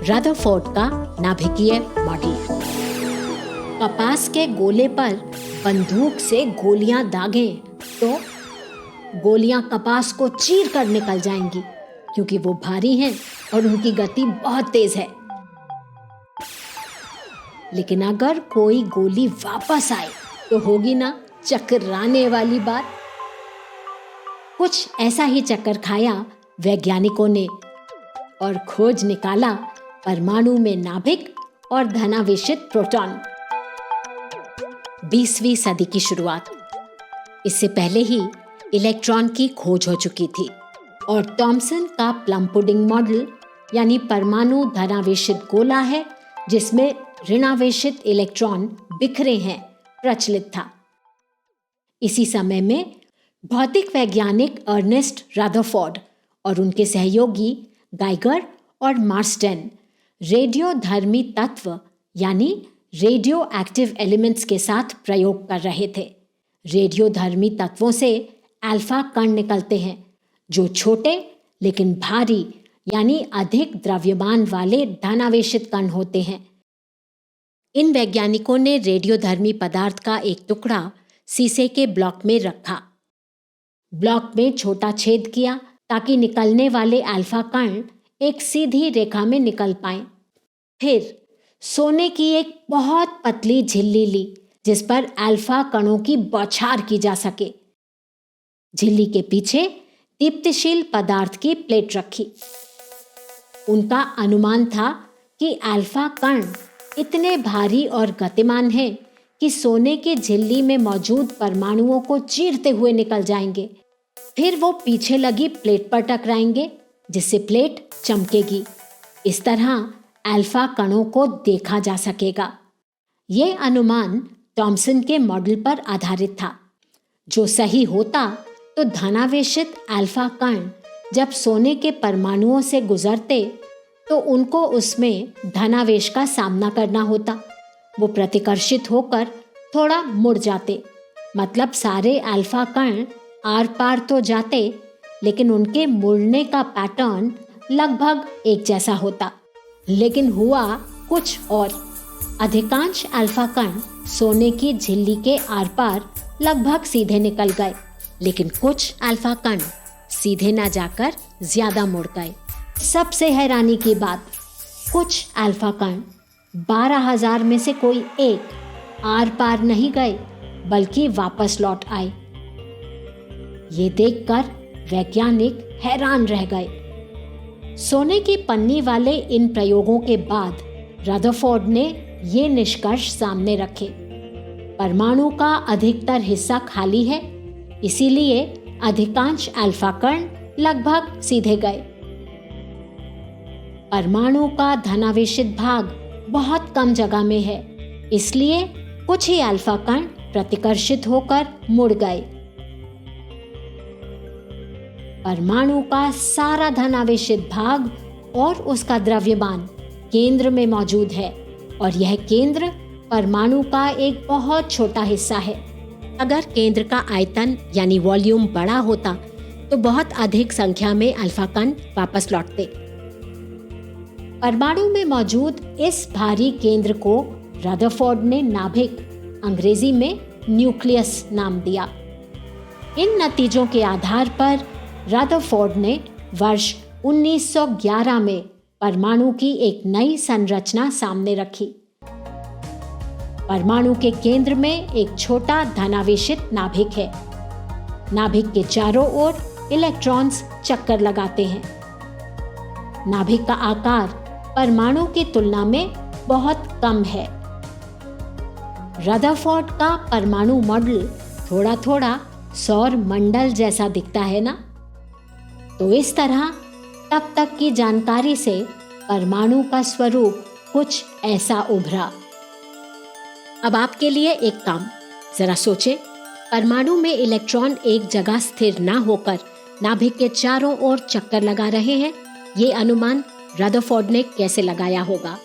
Rutherford का नाभिकीय model. कपास के गोले पर बंदूक से गोलियां दागें तो गोलियां कपास को चीर कर निकल जाएंगी, क्योंकि वो भारी हैं और उनकी गति बहुत तेज है। लेकिन अगर कोई गोली वापस आए तो होगी ना चकराने वाली बात। कुछ ऐसा ही चक्कर खाया वैज्ञानिकों ने और खोज निकाला परमाणु में नाभिक और धनावेशित प्रोटॉन। 20वीं सदी की शुरुआत। इससे पहले ही इलेक्ट्रॉन की खोज हो चुकी थी और थॉमसन का प्लम पुडिंग मॉडल, यानी परमाणु धनावेशित गोला है जिसमें ऋणावेशित इलेक्ट्रॉन बिखरे हैं, प्रचलित था। इसी समय में भौतिक वैज्ञानिक अर्नेस्ट रदरफोर्ड और उनके सहयोगी गाइगर और मार्स्टन रेडियोधर्मी तत्व यानी रेडियो एक्टिव एलिमेंट्स के साथ प्रयोग कर रहे थे। रेडियोधर्मी तत्वों से अल्फा कण निकलते हैं जो छोटे लेकिन भारी यानी अधिक द्रव्यमान वाले धनावेशित कण होते हैं। इन वैज्ञानिकों ने रेडियोधर्मी पदार्थ का एक टुकड़ा शीशे के ब्लॉक में रखा। ब्लॉक में छोटा छेद किया ताकि निकलने वाले अल्फा कण एक सीधी रेखा में निकल पाएं। फिर सोने की एक बहुत पतली झिल्ली ली जिस पर अल्फा कणों की बौछार की जा सके। झिल्ली के पीछे दीप्तिशील पदार्थ की प्लेट रखी। उनका अनुमान था कि अल्फा कण इतने भारी और गतिमान हैं कि सोने की झिल्ली में मौजूद परमाणुओं को चीरते हुए निकल जाएंगे। फिर वो पीछे लगी प्लेट पर टकराएंगे जिससे प्लेट चमकेगी। इस तरह अल्फा कणों को देखा जा सकेगा। ये अनुमान थॉमसन के मॉडल पर आधारित था। जो सही होता तो धनावेशित अल्फा कण जब सोने के परमाणुओं से गुजरते तो उनको उसमें धनावेश का सामना करना होता। वो प्रतिकर्षित होकर थोड़ा मुड़ जाते, मतलब सारे अल्फा कण आर पार तो जाते लेकिन उनके मुड़ने का पैटर्न लगभग एक जैसा होता। लेकिन हुआ कुछ और। अधिकांश अल्फा कण सोने की झिल्ली के आर पार लगभग सीधे निकल गए, लेकिन कुछ अल्फा कण सीधे ना जाकर ज्यादा मुड़ गए। सबसे हैरानी की बात, कुछ अल्फा कण 12,000 में से कोई एक आर पार नहीं गए बल्कि वापस लौट आए। ये देखकर वैज्ञानिक हैरान रह गए। सोने की पन्नी वाले इन प्रयोगों के बाद रदरफोर्ड ने ये निष्कर्ष सामने रखे। परमाणु का अधिकतर हिस्सा खाली है, इसीलिए अधिकांश अल्फा कण लगभग सीधे गए। परमाणु का धनावेशित भाग बहुत कम जगह में है, इसलिए कुछ ही अल्फा कण प्रतिकर्षित होकर मुड़ गए। परमाणु का सारा धनावेशित भाग और उसका द्रव्यमान केंद्र में मौजूद है और यह केंद्र परमाणु का एक बहुत छोटा हिस्सा है। अगर केंद्र का आयतन यानी वॉल्यूम बड़ा होता तो बहुत अधिक संख्या में अल्फा कण वापस लौटते। परमाणु में मौजूद इस भारी केंद्र को रदरफोर्ड ने नाभिक, अंग्रेजी में न्यूक्लियस नाम दिया। इन नतीजों के आधार पर रदरफोर्ड ने वर्ष 1911 में परमाणु की एक नई संरचना सामने रखी। परमाणु के केंद्र में एक छोटा धनावेशित नाभिक है। नाभिक के चारों ओर इलेक्ट्रॉन्स चक्कर लगाते हैं। नाभिक का आकार परमाणु की तुलना में बहुत कम है। रदरफोर्ड का परमाणु मॉडल थोड़ा थोड़ा सौर मंडल जैसा दिखता है ना? तो इस तरह तब तक की जानकारी से परमाणु का स्वरूप कुछ ऐसा उभरा। अब आपके लिए एक काम, जरा सोचे, परमाणु में इलेक्ट्रॉन एक जगह स्थिर ना होकर नाभिक के चारों ओर चक्कर लगा रहे हैं। ये अनुमान रदरफोर्ड ने कैसे लगाया होगा?